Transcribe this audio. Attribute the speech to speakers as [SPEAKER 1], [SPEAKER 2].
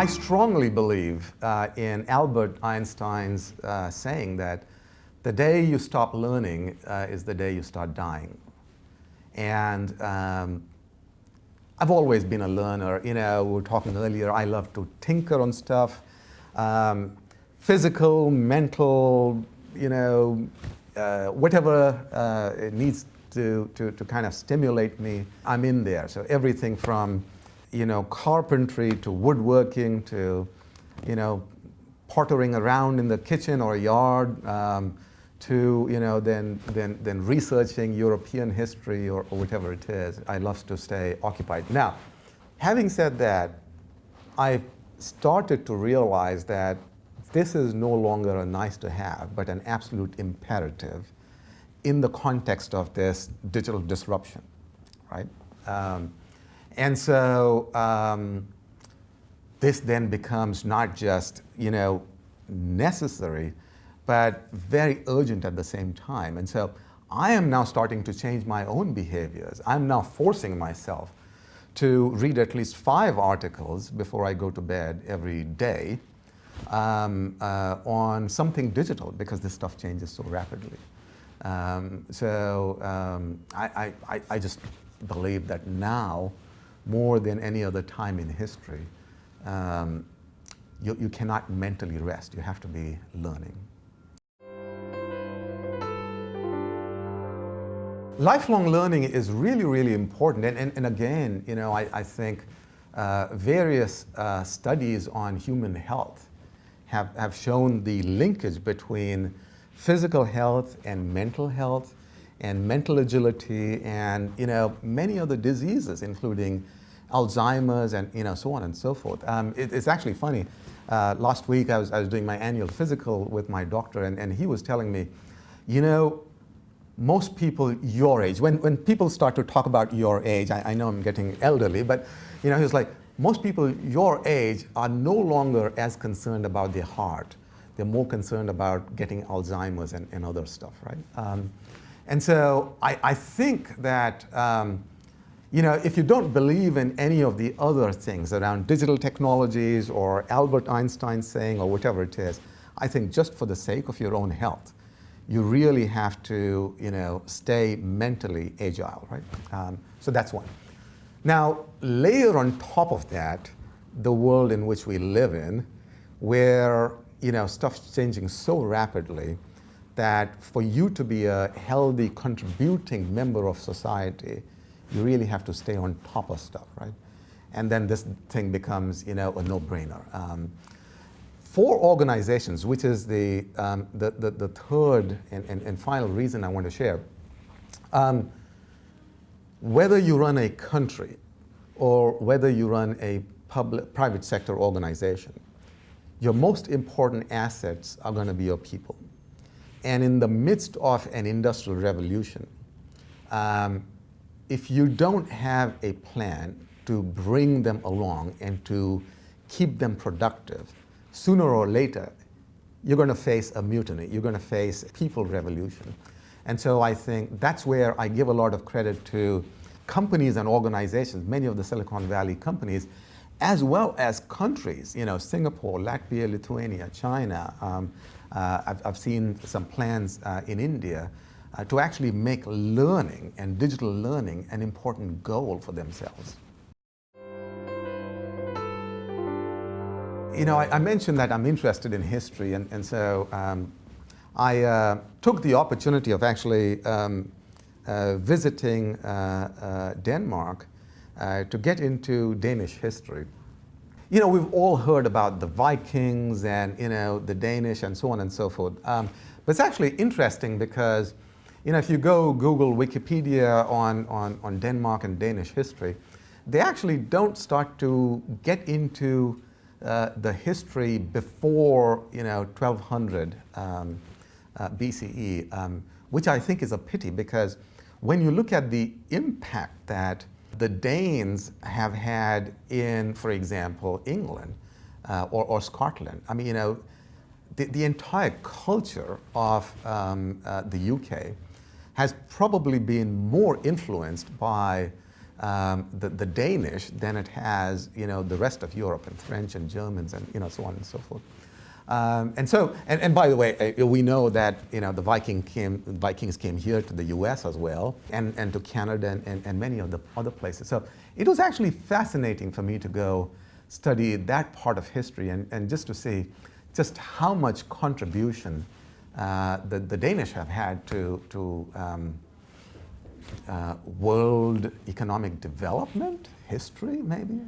[SPEAKER 1] I strongly believe in Albert Einstein's saying that the day you stop learning is the day you start dying. And I've always been a learner. You know, we were talking earlier, I love to tinker on stuff. Physical, mental, you know, whatever it needs to kind of stimulate me, I'm in there. So everything from, you know, carpentry to woodworking to, you know, pottering around in the kitchen or yard, to, you know, then researching European history or whatever it is. I love to stay occupied. Now, having said that, I started to realize that this is no longer a nice to have, but an absolute imperative in the context of this digital disruption, right? And so this then becomes not just, you know, necessary, but very urgent at the same time. And so I am now starting to change my own behaviors. I'm now forcing myself to read at least 5 articles before I go to bed every day on something digital, because this stuff changes so rapidly. I just believe that now, more than any other time in history, you cannot mentally rest. You have to be learning. Lifelong learning is really, really important. And again, you know, I think various studies on human health have shown the linkage between physical health and mental mental agility and, you know, many other diseases, including Alzheimer's and, you know, so on and so forth. It's actually funny. Last week I was doing my annual physical with my doctor, and he was telling me, you know, most people your age, when people start to talk about your age, I know I'm getting elderly, but, you know, he was like, most people your age are no longer as concerned about their heart. They're more concerned about getting Alzheimer's and other stuff, right? And so I think that, you know, if you don't believe in any of the other things around digital technologies or Albert Einstein saying or whatever it is, I think just for the sake of your own health, you really have to, you know, stay mentally agile, right? So that's one. Now, layer on top of that the world in which we live in, where, you know, stuff's changing so rapidly that for you to be a healthy, contributing member of society, you really have to stay on top of stuff, right? And then this thing becomes, you know, a no-brainer. For organizations, which is the third and final reason I want to share, whether you run a country or whether you run a private sector organization, your most important assets are going to be your people. And in the midst of an industrial revolution, if you don't have a plan to bring them along and to keep them productive, sooner or later, you're going to face a mutiny. You're going to face a people revolution. And so I think that's where I give a lot of credit to companies and organizations, many of the Silicon Valley companies, as well as countries, you know, Singapore, Latvia, Lithuania, China. I've seen some plans in India to actually make learning and digital learning an important goal for themselves. You know, I mentioned that I'm interested in history, and so I took the opportunity of actually visiting Denmark to get into Danish history. You know, we've all heard about the Vikings and, you know, the Danish and so on and so forth. But it's actually interesting because, you know, if you go Google Wikipedia on Denmark and Danish history, they actually don't start to get into the history before, you know, 1200 BCE, which I think is a pity, because when you look at the impact that the Danes have had in, for example, England or Scotland, I mean, you know, the entire culture of the UK has probably been more influenced by the Danish than it has, the rest of Europe, and French and Germans, and so on and so forth. And by the way, we know that the Vikings came here to the U.S. as well, and to Canada and many of the other places. So it was actually fascinating for me to go study that part of history and just to see just how much contribution the Danish have had to world economic development, history maybe.